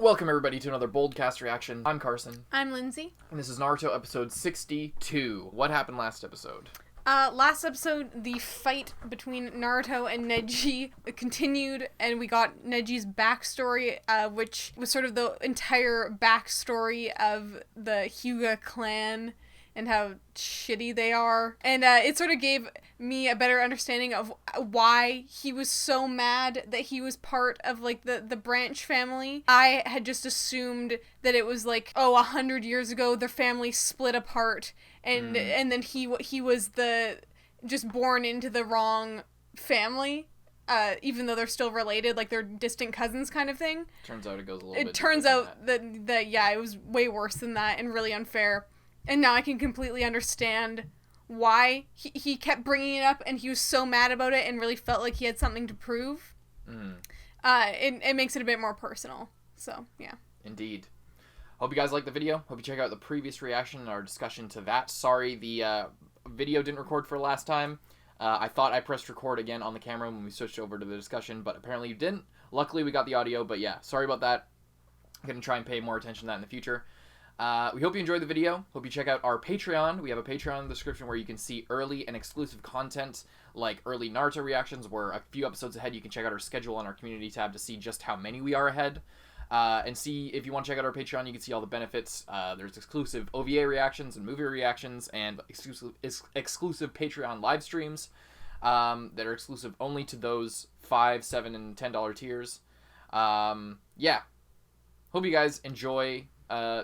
Welcome everybody to another Boldcast reaction. I'm Carson. I'm Lindsay. And this is Naruto episode 62. What happened last episode? Last episode, the fight between Naruto and Neji continued, and we got Neji's backstory, which was sort of the entire backstory of the Hyuga clan and how shitty they are. And it sort of gave me a better understanding of why he was so mad that he was part of, like, the Branch family. I had just assumed that it was like, 100 years ago, their family split apart, and then he was just born into the wrong family. Even though they're still related, like they're distant cousins kind of thing. Turns out it goes a little bit. It turns out that it was way worse than that and really unfair. And now I can completely understand why he kept bringing it up, and he was so mad about it and really felt like he had something to prove. It makes it a bit more personal. So, yeah. Indeed. Hope you guys liked the video. Hope you check out the previous reaction and our discussion to that. Sorry, the video didn't record for last time. I thought I pressed record again on the camera when we switched over to the discussion, but apparently you didn't. Luckily, we got the audio, but yeah, sorry about that. I'm going to try and pay more attention to that in the future. We hope you enjoyed the video. Hope you check out our Patreon. We have a Patreon in the description where you can see early and exclusive content, like early Naruto reactions. We're a few episodes ahead. You can check out our schedule on our community tab to see just how many we are ahead. And see, if you want to check out our Patreon, you can see all the benefits. There's exclusive OVA reactions and movie reactions, and exclusive Patreon live streams that are exclusive only to those $5, $7, and $10 tiers. Yeah. Hope you guys enjoy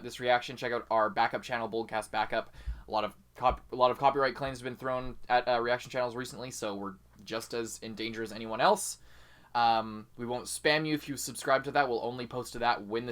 this reaction. Check out our backup channel, Boldcast Backup. A lot of copyright claims have been thrown at reaction channels recently, so we're just as in danger as anyone else. We won't spam you if you subscribe to that. We'll only post to that when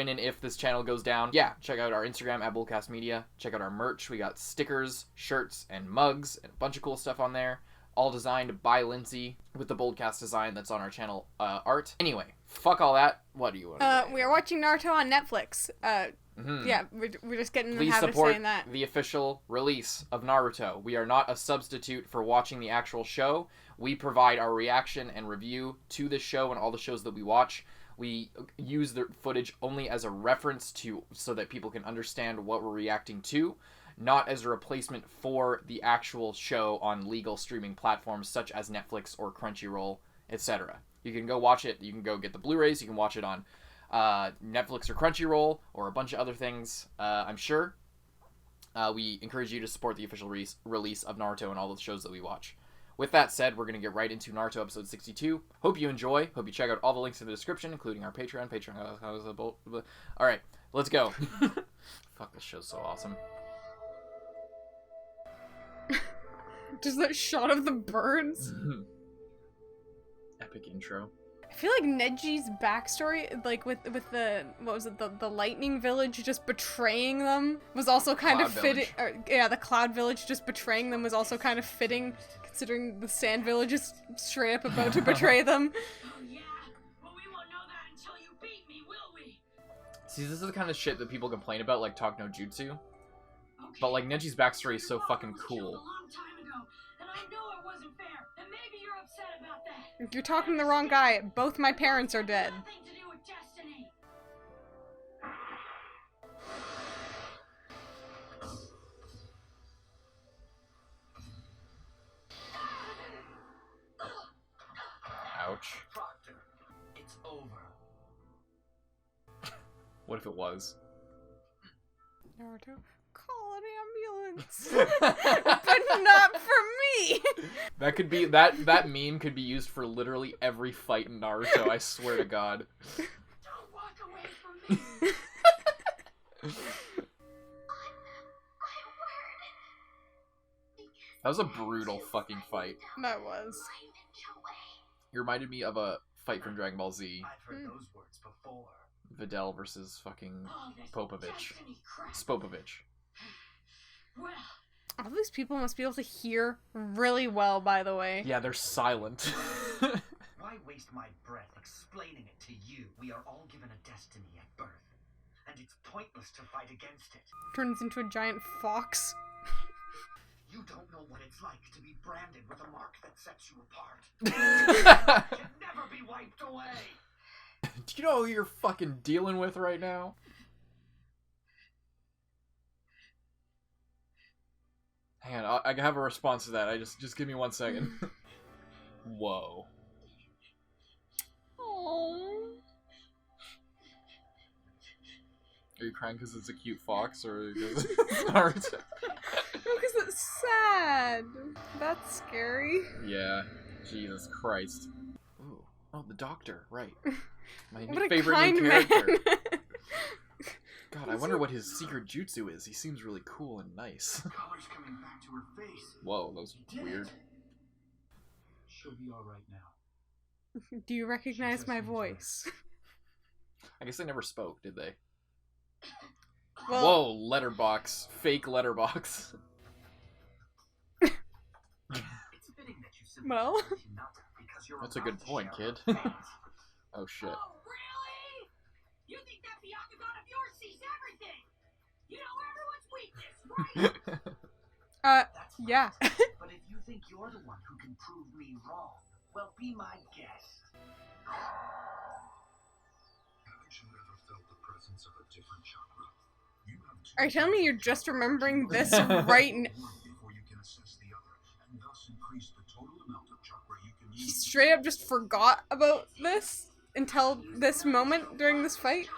and if this channel goes down. Yeah, check out our Instagram at Boldcast Media. Check out our merch. We got stickers, shirts, and mugs, and a bunch of cool stuff on there. All designed by Lindsay with the Boldcast design that's on our channel art. Anyway, fuck all that. What do you want to say? We are watching Naruto on Netflix. Yeah, we're just getting in the habit of saying that. Please support the official release of Naruto. We are not a substitute for watching the actual show. We provide our reaction and review to this show and all the shows that we watch. We use the footage only as a reference so that people can understand what we're reacting to, not as a replacement for the actual show on legal streaming platforms such as Netflix or Crunchyroll, etc. You can go watch it. You can go get the Blu-rays. You can watch it on Netflix or Crunchyroll or a bunch of other things, I'm sure. We encourage you to support the official release of Naruto and all the shows that we watch. With that said, we're going to get right into Naruto episode 62. Hope you enjoy. Hope you check out all the links in the description, including our Patreon. Alright, let's go. Fuck, this show's so awesome. Just that shot of the birds. Epic intro. I feel like Neji's backstory, like with the, what was it, the Lightning Village just betraying them, was also kind of fitting. Yeah, the Cloud Village just betraying them was also kind of fitting, considering the Sand Village is straight up about to betray them. Oh yeah, but we won't know that until you beat me, will we? See, this is the kind of shit that people complain about, like Talk No Jutsu. Okay. But like Neji's backstory is so fucking cool. You're talking to the wrong guy. Both my parents are dead. Ouch. Proctor, it's over. What if it was? Naruto, call an ambulance. But not for me. That could be that meme could be used for literally every fight in Naruto, I swear to God. Don't walk away from me. That was a brutal fucking fight. That was. It reminded me of a fight from Dragon Ball Z. I've heard those words before. Videl versus fucking Popovich. Spopovich. Well, all these people must be able to hear really well, by the way. Yeah, they're silent. Why waste my breath explaining it to you? We are all given a destiny at birth, and it's pointless to fight against it. Turns into a giant fox. You don't know what it's like to be branded with a mark that sets you apart. It can never be wiped away. Do you know who you're fucking dealing with right now? Hang on, I have a response to that. Just give me 1 second. Whoa. Aww. Are you crying because it's a cute fox, or because it's Naruto? No, because it's sad. That's scary. Yeah. Jesus Christ. Ooh. Oh, the doctor. Right. My What a favorite kind new character. man. God, I wonder what his secret jutsu is. He seems really cool and nice. Color's coming back to her face. Whoa, that was weird. She'll be all right now. Do you recognize my voice? I guess they never spoke, did they? Well, Whoa, letterbox. Fake letterbox. It's fitting that you sympathize Well. with Hinata because you're That's a allowed good to point, share kid. her fate. Oh, shit. Oh, really? You think that Byakugan of yours sees everything? You know everyone's weakness, right? That's yeah. right. But if you think you're the one who can prove me wrong, well, be my guest. Haven't you ever felt the presence of a different chakra? You have two Are you telling me you're chakras just that remembering this Right right now? one before you can assess the other, and thus increase the total amount of chakra you can He use. straight up just forgot about this until this moment during this fight?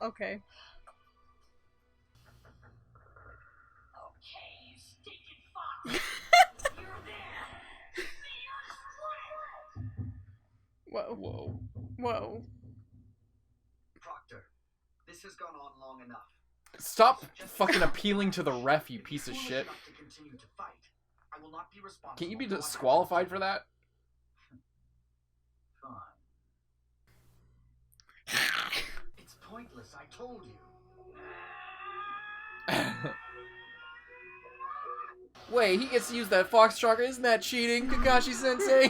Okay. Okay, you stinking fox. You're there. See your strength. Whoa. Whoa. Whoa. Proctor, this has gone on long enough. Stop fucking appealing to the ref, you piece of If shit. you're foolish enough to continue to fight, I will not be responsible. Can't you be for what disqualified happens. for that? Fine. It's pointless, I told you. Wait, he gets to use that fox chakra. Isn't that cheating, Kakashi-sensei?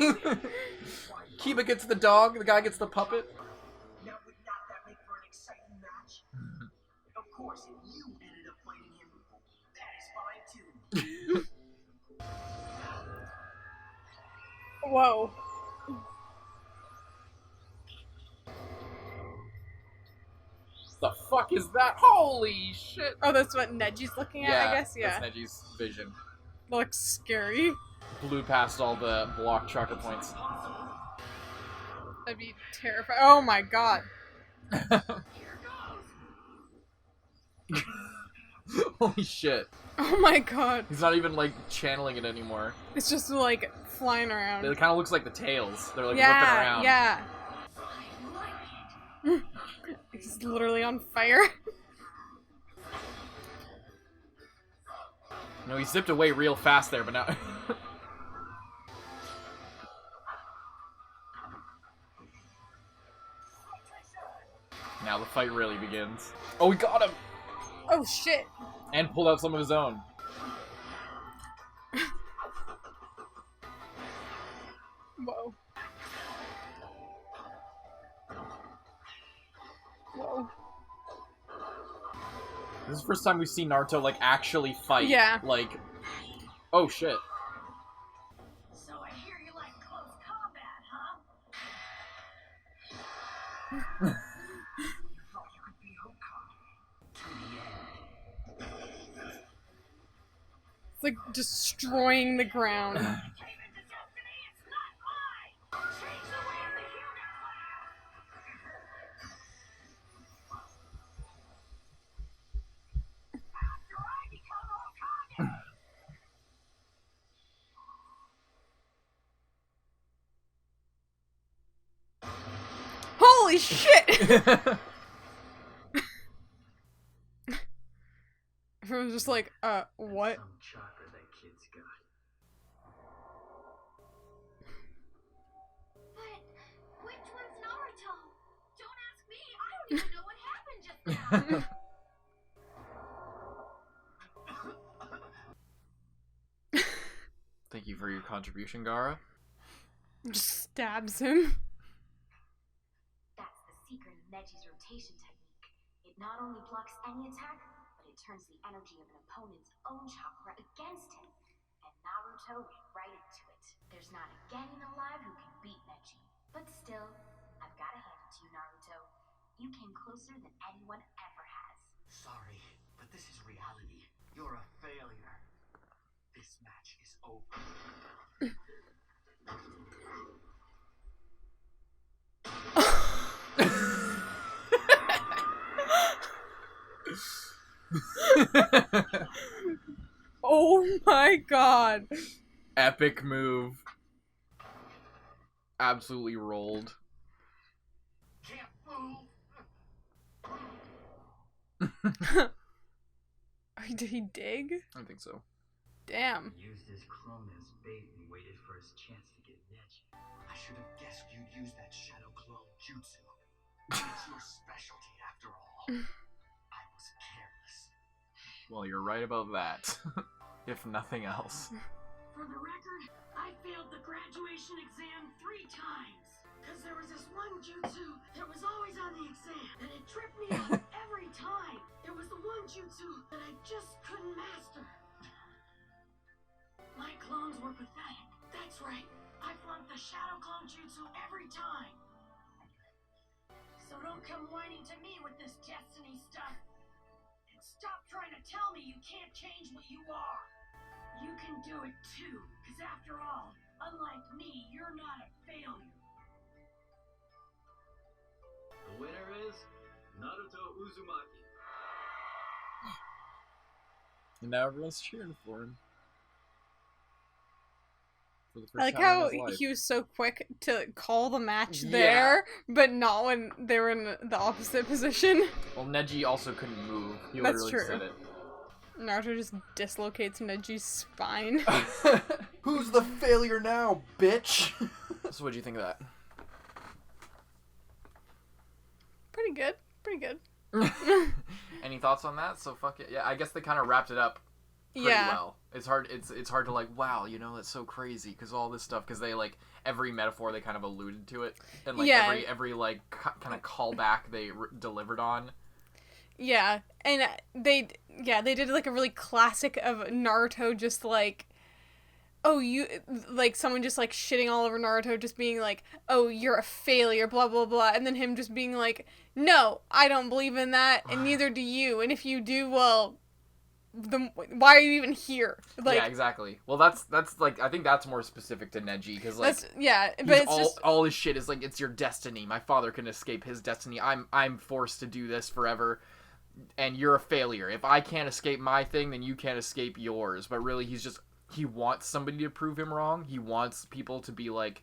Kiba gets the dog, the guy gets the puppet. Now would not that make for an exciting match? Of course, if you ended up fighting him, that is fine too. Whoa. The fuck is that? Holy shit! Oh, that's what Neji's looking at, I guess? Yeah. That's Neji's vision. Looks scary. Blew past all the block chakra points. That'd be terrifying. Oh my god. Holy shit. Oh my god. He's not even, like, channeling it anymore. It's just like flying around. It kind of looks like the tails. They're, like, whipping Yeah, around. yeah. He's literally on fire. No, he zipped away real fast there, but now... Now the fight really begins. Oh, we got him! Oh shit. And pulled out some of his own. Whoa. Whoa. This is the first time we've seen Naruto, like, actually fight. Yeah. Like... Oh, shit. So I hear you like close combat, huh? You thought you could be Hokage. To the end. It's like destroying the ground. Came into destiny, it's not mine! Change the way of the human class! After I become Hokage! Holy shit! Everyone's just like, what? Some chakra that kid's got. But which one's Naruto? Don't ask me, I don't even know what happened just now! Thank you for your contribution, Gaara. Just stabs him. That's the secret of Neji's rotation technique. It not only blocks any attack, but it turns the energy of an opponent's own chakra against him. And Naruto ran right into it. There's not a genin alive who can beat Neji. But still, I've gotta hand it to you, Naruto. You came closer than anyone ever has. Sorry, but this is reality. You're a failure. This match is over. Oh my god. Epic move. Absolutely rolled. Can't move. Did he dig? I think so. Damn. He used his clone as bait and waited for his chance to get Neji. I should have guessed you'd use that shadow clone jutsu. It's your specialty after all. I was careless. Well, you're right about that. If nothing else. For the record, I failed the graduation exam 3 times. Because there was this one jutsu that was always on the exam, and it tripped me up every time. It was the one jutsu that I just couldn't master. My clones were pathetic. That's right. I flunked the shadow clone jutsu every time. So don't come whining to me with this destiny stuff. And stop trying to tell me you can't change what you are. You can do it too, because after all, unlike me, you're not a failure. The winner is Naruto Uzumaki. And now everyone's cheering for him. For the first I like time how in his life. he was so quick to call the match Yeah. there, but not when they were in the opposite position. Well, Neji also couldn't move. He That's literally true. said it. Naruto just dislocates Neji's spine. Who's the failure now, bitch? So what'd you think of that? Pretty good. Pretty good. Any thoughts on that? So fuck it. Yeah, I guess they kind of wrapped it up pretty well. It's hard. It's hard to like, wow, you know, that's so crazy because all this stuff, because they like every metaphor they kind of alluded to it, and like Yeah. every like kind of callback they delivered on. Yeah, and they did like a really classic of Naruto just like, oh, you, like someone just like shitting all over Naruto, just being like, oh, you're a failure, blah blah blah, and then him just being like, no, I don't believe in that, and neither do you, and if you do, well, why are you even here? Like, Yeah, exactly. Well, that's like, I think that's more specific to Neji, because like, that's, yeah, but he's it's just, all his shit is like, it's your destiny. My father can escape his destiny. I'm forced to do this forever. And you're a failure. If I can't escape my thing, then you can't escape yours. But really, he wants somebody to prove him wrong. He wants people to be like,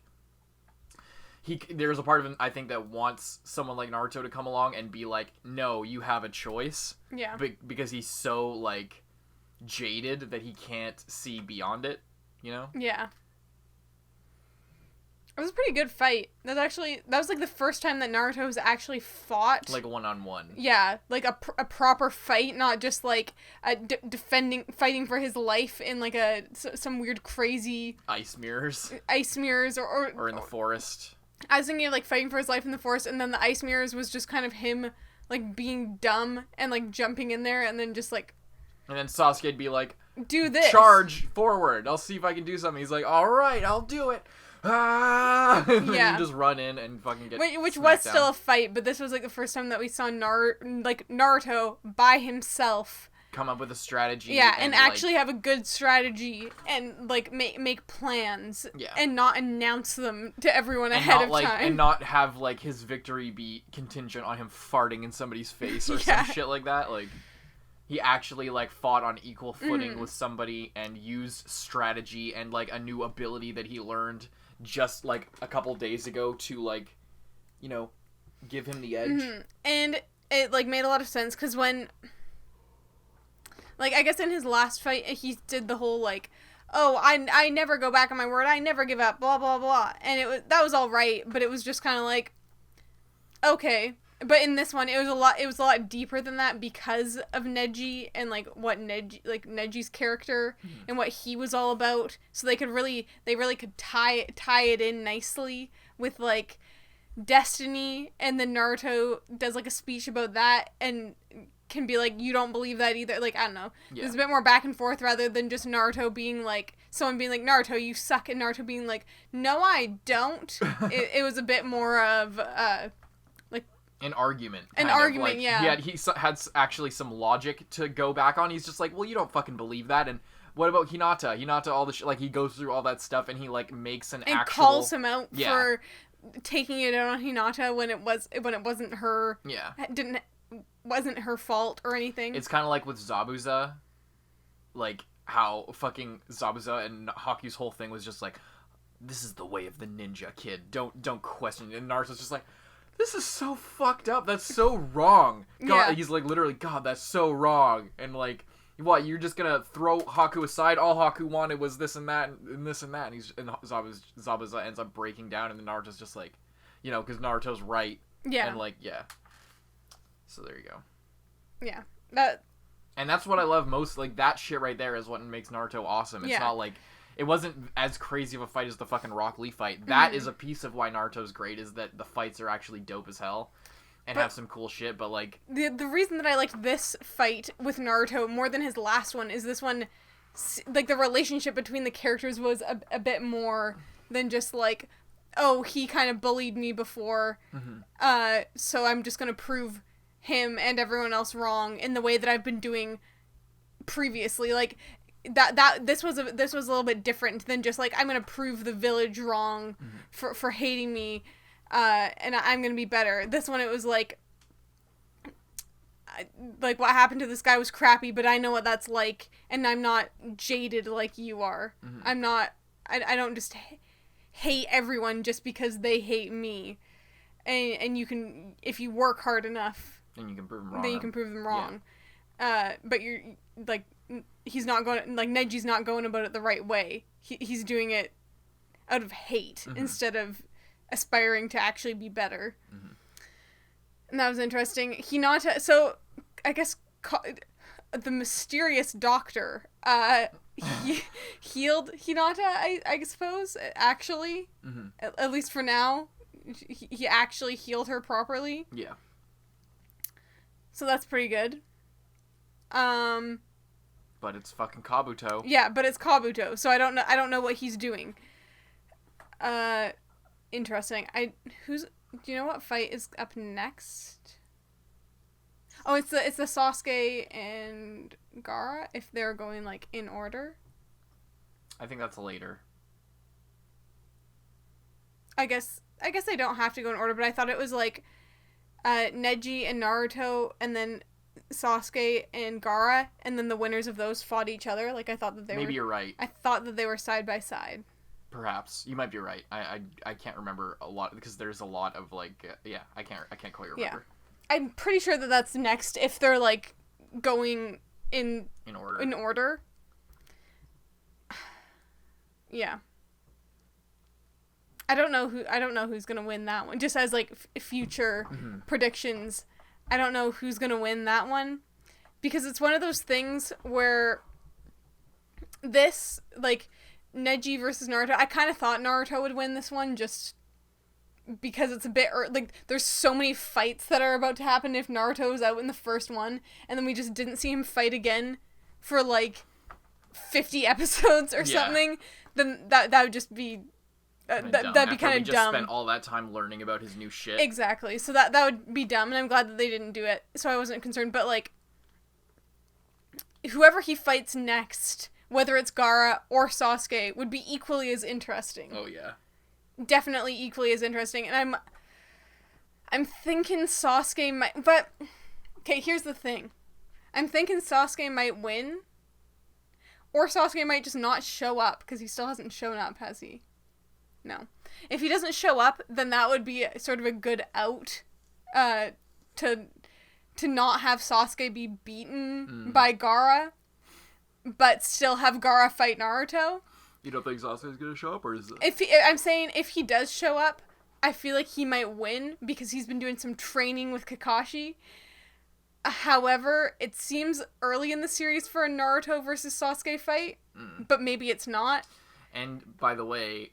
there's a part of him, I think, that wants someone like Naruto to come along and be like, no, you have a choice. yeah. Because he's so, like, jaded that he can't see beyond it, you know? Yeah. It was a pretty good fight. That was like the first time that Naruto has actually fought. Like, one-on-one. Yeah, like a proper fight, not just like fighting for his life in like some weird crazy Ice mirrors. or In the forest. I was thinking of like fighting for his life in the forest, and then the ice mirrors was just kind of him like being dumb and like jumping in there and then just like, And then Sasuke'd be like, do this. charge forward. I'll see if I can do something. He's like, all right, I'll do it. Ah! And then Yeah. you just run in and fucking get Which was smacked still down. a fight, but this was like the first time that we saw Naruto by himself. Come up with a strategy. Yeah, and like, actually have a good strategy and like make plans. Yeah. And not announce them to everyone and ahead not, of like, time. and not have like his victory be contingent on him farting in somebody's face or Yeah. some shit like that. Like, he actually like fought on equal footing with somebody and used strategy and like a new ability that he learned just like a couple days ago to like, you know, give him the edge. And it like made a lot of sense because when, like, I guess in his last fight he did the whole like, oh, I never go back on my word, I never give up, blah blah blah, and that was all right, but it was just kind of like, okay. But in this one, it was a lot deeper than that because of Neji and like what Neji's character and what he was all about. So they really could tie it in nicely with like destiny, and then Naruto does like a speech about that and can be like, you don't believe that either. Like, I don't know. Yeah. There's a bit more back and forth rather than just Naruto being like, someone being like, Naruto, you suck, and Naruto being like, no, I don't. It was a bit more of an argument. Argument, yeah. He had actually some logic to go back on. He's just like, well, you don't fucking believe that. And what about Hinata? Hinata, all the shit. Like, he goes through all that stuff and he, like, makes an and actual... calls him out for taking it out on Hinata when it wasn't her... Yeah. Wasn't her fault or anything. It's kind of like with Zabuza. Like, how fucking Zabuza and Haku's whole thing was just like, this is the way of the ninja, kid. Don't question it. And Naruto's just like, this is so fucked up. That's so wrong. God, he's like, literally, God, that's so wrong. And like, what, you're just gonna throw Haku aside? All Haku wanted was this and that and this and that. And Zabuza ends up breaking down, and then Naruto's just like, you know, because Naruto's right. Yeah. And like, yeah. So there you go. Yeah. And that's what I love most. Like, that shit right there is what makes Naruto awesome. It's not like... It wasn't as crazy of a fight as the fucking Rock Lee fight. That is a piece of why Naruto's great, is that the fights are actually dope as hell. And have some cool shit, but like... The reason that I liked this fight with Naruto more than his last one is this one... Like, the relationship between the characters was a bit more than just like... Oh, he kind of bullied me before. So I'm just gonna prove him and everyone else wrong in the way that I've been doing previously. Like... This was a little bit different than just like, I'm gonna prove the village wrong for hating me, and I'm gonna be better. This one, it was like what happened to this guy was crappy, but I know what that's like, and I'm not jaded like you are. I'm not. I don't just hate everyone just because they hate me, and you can, if you work hard enough, then you can prove them wrong. Then you can prove them wrong. Yeah. But you're like. He's not going, like, Neji's not going about it the right way. He's doing it out of hate instead of aspiring to actually be better. And that was interesting. Hinata, so I guess the mysterious doctor healed Hinata, I suppose, actually. At least for now. He actually healed her properly. Yeah. So that's pretty good. But it's fucking Kabuto. Yeah, but it's Kabuto, so I don't know what he's doing. Interesting. Do you know what fight is up next? Oh, it's the Sasuke and Gaara, if they're going like in order. I think that's later. I guess they don't have to go in order, but I thought it was like Neji and Naruto, and then Sasuke and Gaara, and then the winners of those fought each other. Like, I thought that they Maybe you're right. I thought that they were side by side. Perhaps. You might be right. I can't remember a lot, because there's a lot of, like, I can't quite remember. Yeah. I'm pretty sure that that's next, if they're, like, going in order. In order. Yeah. I don't know who's gonna win that one. Just as, like, future predictions, I don't know who's going to win that one, because it's one of those things where this, like, Neji versus Naruto, I kind of thought Naruto would win this one just because it's a bit, like, there's so many fights that are about to happen if Naruto was out in the first one, and then we just didn't see him fight again for, like, 50 episodes or something, then that would just be... that'd be kind of dumb. Just spent all that time learning about his new shit. Exactly. So that would be dumb, and I'm glad that they didn't do it. So I wasn't concerned. But like, whoever he fights next, whether it's Gaara or Sasuke, would be equally as interesting. Oh yeah. Definitely equally as interesting. And I'm thinking Sasuke might. But okay, here's the thing. I'm thinking Sasuke might win, or Sasuke might just not show up because he still hasn't shown up, has he? No. If he doesn't show up, then that would be sort of a good out to not have Sasuke be beaten by Gaara, but still have Gaara fight Naruto. You don't think Sasuke's gonna show up, or is it? I'm saying if he does show up, I feel like he might win because he's been doing some training with Kakashi. However, it seems early in the series for a Naruto versus Sasuke fight, but maybe it's not. And by the way,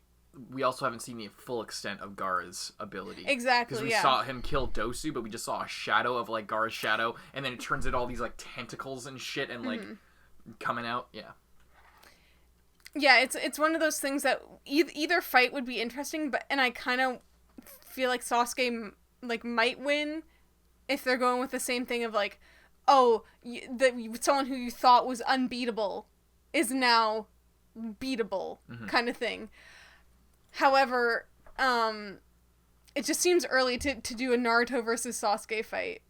we also haven't seen the full extent of Gaara's ability. Exactly, because we saw him kill Dosu, but we just saw a shadow of, like, Gaara's shadow, and then it turns into all these, like, tentacles and shit, and, like, coming out. Yeah. Yeah, it's one of those things that either fight would be interesting, and I kind of feel like Sasuke, like, might win, if they're going with the same thing of like, oh, someone who you thought was unbeatable is now beatable kind of thing. However, it just seems early to do a Naruto versus Sasuke fight.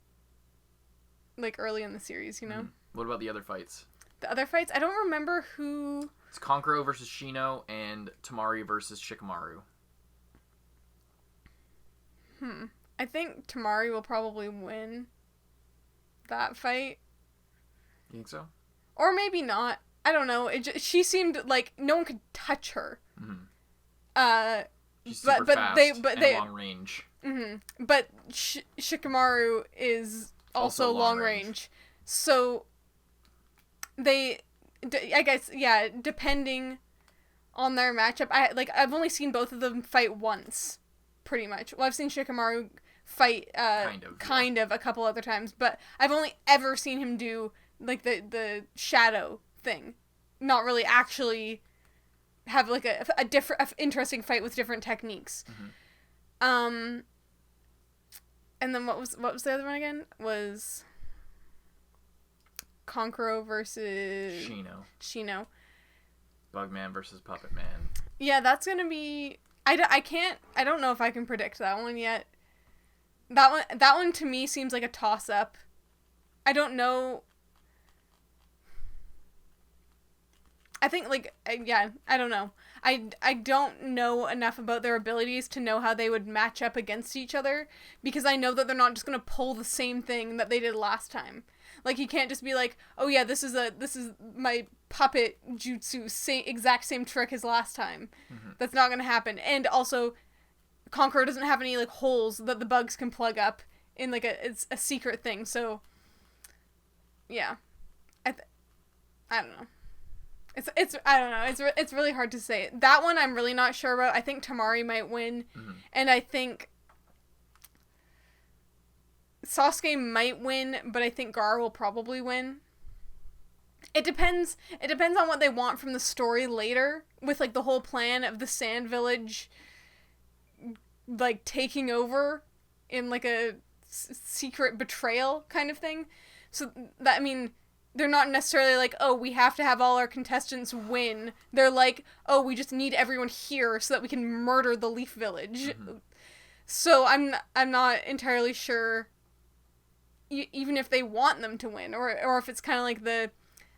Like, early in the series, you know? What about the other fights? The other fights? I don't remember who... It's Kankuro versus Shino and Tamari versus Shikamaru. I think Tamari will probably win that fight. You think so? Or maybe not. I don't know. She seemed like no one could touch her. She's super fast and long range. But Shikamaru is also long range. So I guess, yeah, depending on their matchup, I've only seen both of them fight once, pretty much. Well, I've seen Shikamaru fight kind of a couple other times, but I've only ever seen him do like the shadow thing, not really actually have like a interesting fight with different techniques. And then what was the other one again? Was Kankuro versus Shino. Bugman versus Puppet Man. Yeah, that's gonna be... I don't know if I can predict that one yet. That one to me seems like a toss-up. I don't know... I think, like, yeah, I don't know. I don't know enough about their abilities to know how they would match up against each other, because I know that they're not just gonna pull the same thing that they did last time. Like, you can't just be like, oh yeah, this is my puppet jutsu, exact same trick as last time. That's not gonna happen. And also, Kankuro doesn't have any, like, holes that the bugs can plug up in, like, it's a secret thing, so, yeah. I don't know. I don't know. It's really hard to say. That one I'm really not sure about. I think Tamari might win, and I think Sasuke might win, but I think Gaara will probably win. It depends on what they want from the story later, with like the whole plan of the Sand Village like taking over in like a secret betrayal kind of thing. So that, I mean, they're not necessarily like, oh, we have to have all our contestants win. They're like, oh, we just need everyone here so that we can murder the Leaf Village. So I'm not entirely sure even if they want them to win, or if it's kind of like the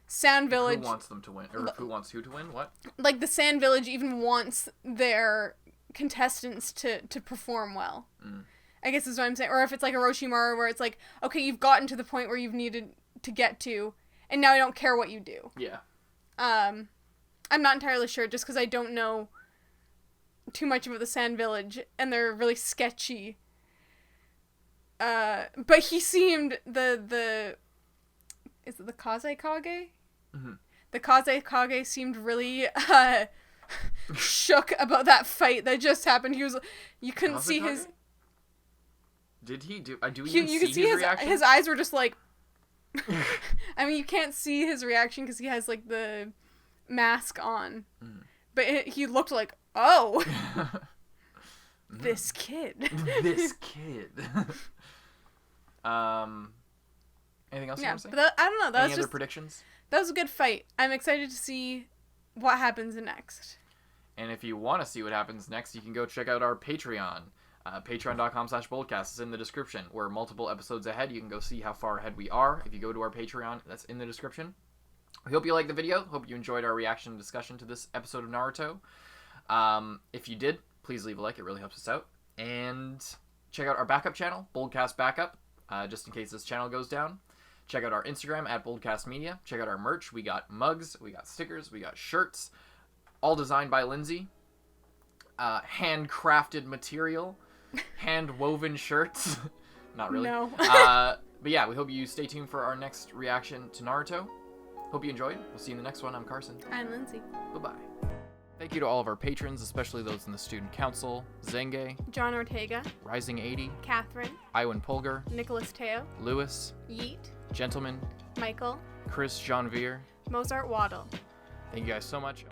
Sand Village... Who wants them to win? Or who wants who to win? What? Like the Sand Village even wants their contestants to perform well. I guess is what I'm saying. Or if it's like Orochimaru, where it's like, okay, you've gotten to the point where you've needed to get to, and now I don't care what you do. Yeah. I'm not entirely sure, just because I don't know too much about the Sand Village, and they're really sketchy. But he seemed is it the Kaze Kage? The Kaze Kage seemed really shook about that fight that just happened. You couldn't see his... Did he do... Do we even see his reaction? His eyes were just like... I mean, you can't see his reaction because he has, like, the mask on. But he looked like, oh! This kid. This kid. Anything else you want to say? But I don't know. Any other predictions? That was a good fight. I'm excited to see what happens next. And if you want to see what happens next, you can go check out our Patreon. Patreon.com/boldcast is in the description. We're multiple episodes ahead. You can go see how far ahead we are. If you go to our Patreon, that's in the description. We hope you liked the video. Hope you enjoyed our reaction and discussion to this episode of Naruto. If you did, please leave a like. It really helps us out. And check out our backup channel, Boldcast Backup, just in case this channel goes down. Check out our Instagram at BoldcastMedia. Check out our merch. We got mugs, we got stickers, we got shirts, all designed by Lindsay. Handcrafted material. Hand-woven shirts. Not really. No. But yeah, we hope you stay tuned for our next reaction to Naruto. Hope you enjoyed. We'll see you in the next one. I'm Carson. I'm Lindsay. Bye-bye. Thank you to all of our patrons, especially those in the Student Council. Zenge, John Ortega, Rising 80, Catherine, Iwan Polgar, Nicholas Teo, Lewis, Yeet, Gentleman, Michael, Chris Janvier. Mozart Waddle. Thank you guys so much.